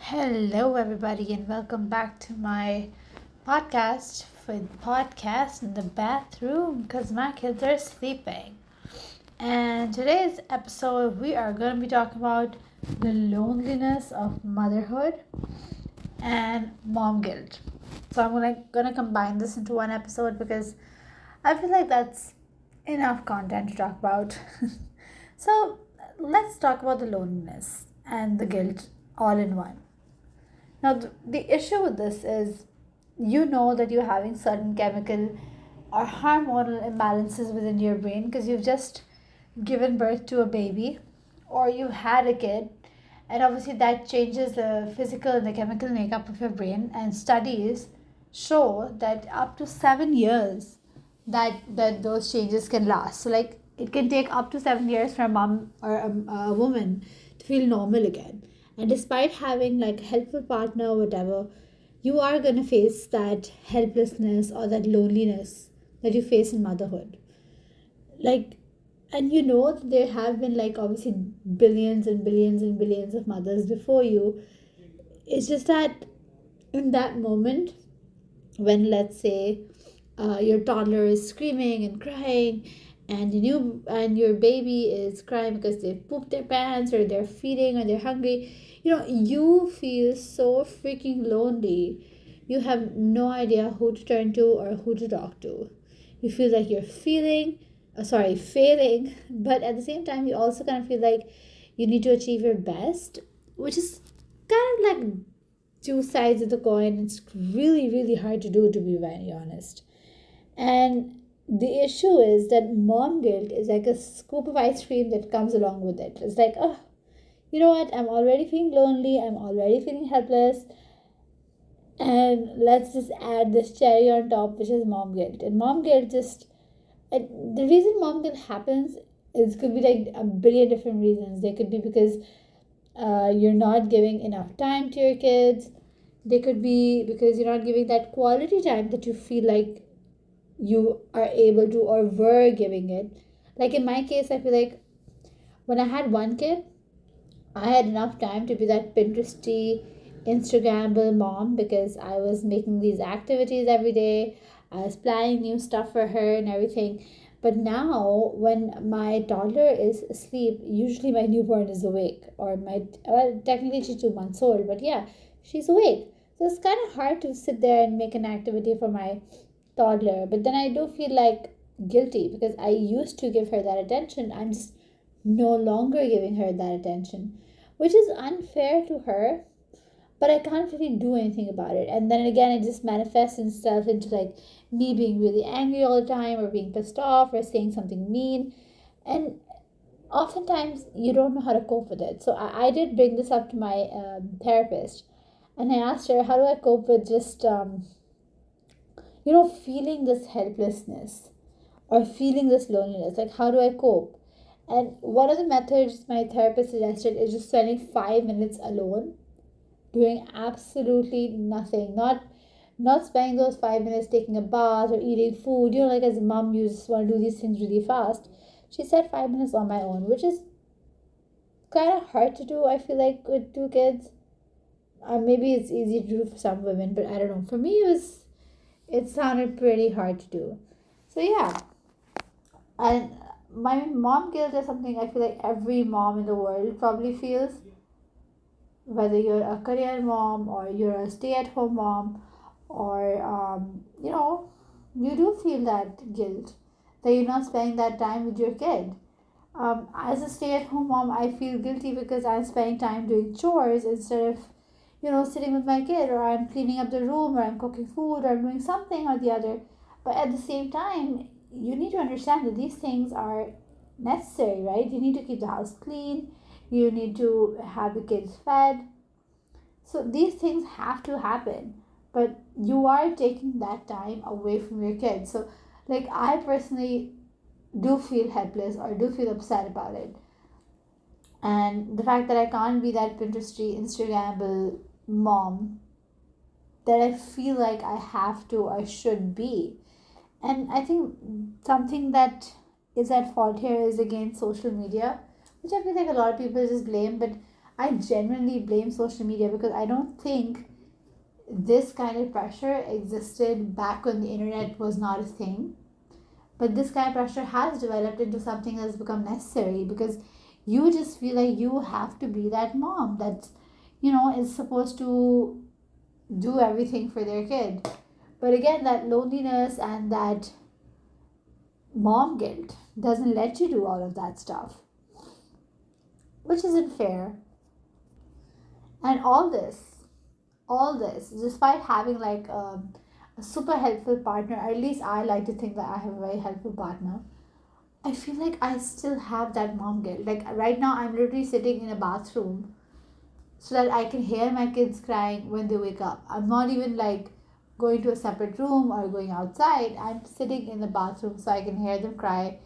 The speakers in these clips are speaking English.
Hello, everybody, and welcome back to my podcast with podcast in the bathroom because my kids are sleeping. And today's episode, we are going to be talking about the loneliness of motherhood and mom guilt. So I'm gonna combine this into one episode because I feel like that's enough content to talk about. So let's talk about the loneliness and the guilt all in one. Now, the issue with this is you know that you're having certain chemical or hormonal imbalances within your brain because you've just given birth to a baby or you had a kid, and obviously that changes the physical and the chemical makeup of your brain. And studies show that up to 7 years that those changes can last. So, like, it can take up to 7 years for a mom or a woman to feel normal again. And despite having like a helpful partner or whatever, you are going to face that helplessness or that loneliness that you face in motherhood. Like, and you know that there have been like obviously billions and billions and billions of mothers before you. It's just that in that moment, when let's say your toddler is screaming and crying, and your baby is crying because they've pooped their pants or they're feeding or they're hungry, you feel so freaking lonely. You have no idea who to turn to or who to talk to. You feel like you're failing, but at the same time you also kind of feel like you need to achieve your best, which is kind of like two sides of the coin. It's really, really hard to do, to be very honest. And the issue is that mom guilt is like a scoop of ice cream that comes along with it. It's like, oh, you know what? I'm already feeling lonely. I'm already feeling helpless. And let's just add this cherry on top, which is mom guilt. And mom guilt the reason mom guilt happens is could be like a billion different reasons. They could be because you're not giving enough time to your kids. They could be because you're not giving that quality time that you feel like you are able to or were giving it. Like in my case, I feel like when I had one kid, I had enough time to be that Pinteresty, Instagrammable mom because I was making these activities every day. I was planning new stuff for her and everything. But now, when my toddler is asleep, usually my newborn is awake, or technically she's 2 months old, but yeah, she's awake. So it's kind of hard to sit there and make an activity for my toddler. But then I do feel like guilty because I used to give her that attention. I'm just no longer giving her that attention, which is unfair to her, but I can't really do anything about it. And then again, it just manifests itself into like me being really angry all the time or being pissed off or saying something mean. And oftentimes you don't know how to cope with it. So I did bring this up to my therapist, and I asked her, how do I cope with just feeling this helplessness or feeling this loneliness? Like, how do I cope? And one of the methods my therapist suggested is just spending 5 minutes alone, doing absolutely nothing. Not spending those 5 minutes taking a bath or eating food. Like as a mom, you just want to do these things really fast. She said 5 minutes on my own, which is kind of hard to do, I feel like, with two kids. Maybe it's easy to do for some women, but I don't know. For me, it sounded pretty hard to do. So yeah, and my mom guilt is something I feel like every mom in the world probably feels, whether you're a career mom or you're a stay-at-home mom, or you do feel that guilt that you're not spending that time with your kid. As a stay-at-home mom, I feel guilty because I'm spending time doing chores instead of sitting with my kid, or I'm cleaning up the room, or I'm cooking food, or I'm doing something or the other. But at the same time, you need to understand that these things are necessary, right? You need to keep the house clean, you need to have the kids fed. So these things have to happen, but you are taking that time away from your kids. So, like, I personally do feel helpless or do feel upset about it. And the fact that I can't be that Pinteresty, Instagrammable mom that I feel like I have to or should be. And I think something that is at fault here is again social media, which I feel like a lot of people just blame. But I genuinely blame social media because I don't think this kind of pressure existed back when the internet was not a thing. But this kind of pressure has developed into something that's become necessary because you just feel like you have to be that mom that, is supposed to do everything for their kid. But again, that loneliness and that mom guilt doesn't let you do all of that stuff, which isn't fair. And all this, despite having like a super helpful partner, at least I like to think that I have a very helpful partner. I feel like I still have that mom guilt. Like right now, I'm literally sitting in a bathroom so that I can hear my kids crying when they wake up. I'm not even like going to a separate room or going outside. I'm sitting in the bathroom so I can hear them cry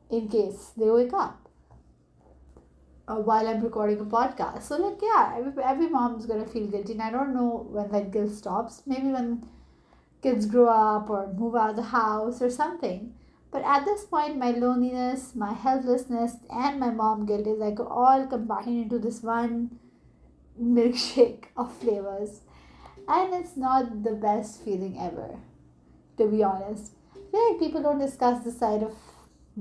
in case they wake up while I'm recording a podcast. So, like, yeah, every mom's gonna feel guilty, and I don't know when that guilt stops. Maybe when kids grow up or move out of the house or something. But at this point, my loneliness, my helplessness, and my mom guilt is like all combined into this one milkshake of flavors. And it's not the best feeling ever, to be honest. I feel like people don't discuss the side of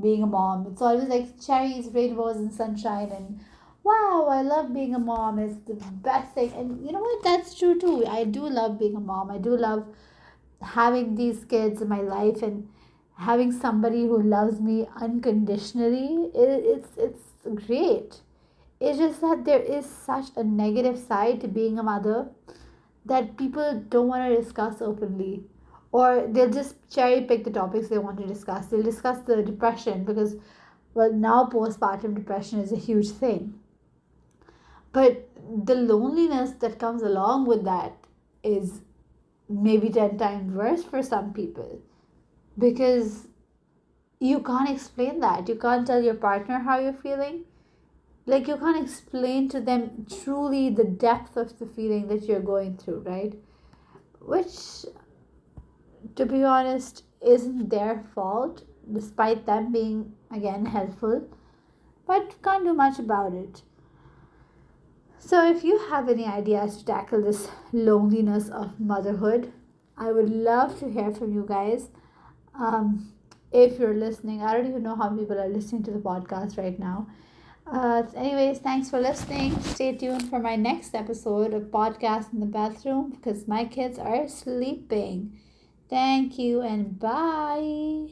being a mom. It's always like cherries, rainbows, and sunshine, and wow, I love being a mom. It's the best thing. And you know what? That's true too. I do love being a mom. I do love having these kids in my life and having somebody who loves me unconditionally. It's great. It's just that there is such a negative side to being a mother that people don't want to discuss openly, or they'll just cherry pick the topics they want to discuss. They'll discuss the depression because, well, now postpartum depression is a huge thing, but the loneliness that comes along with that is maybe 10 times worse for some people, because you can't explain that. You can't tell your partner how you're feeling. Like, you can't explain to them truly the depth of the feeling that you're going through, right? Which, to be honest, isn't their fault, despite them being, again, helpful, but can't do much about it. So, if you have any ideas to tackle this loneliness of motherhood, I would love to hear from you guys. If you're listening, I don't even know how many people are listening to the podcast right now. Anyways, thanks for listening. Stay tuned for my next episode of Podcast in the Bathroom because my kids are sleeping. Thank you and bye.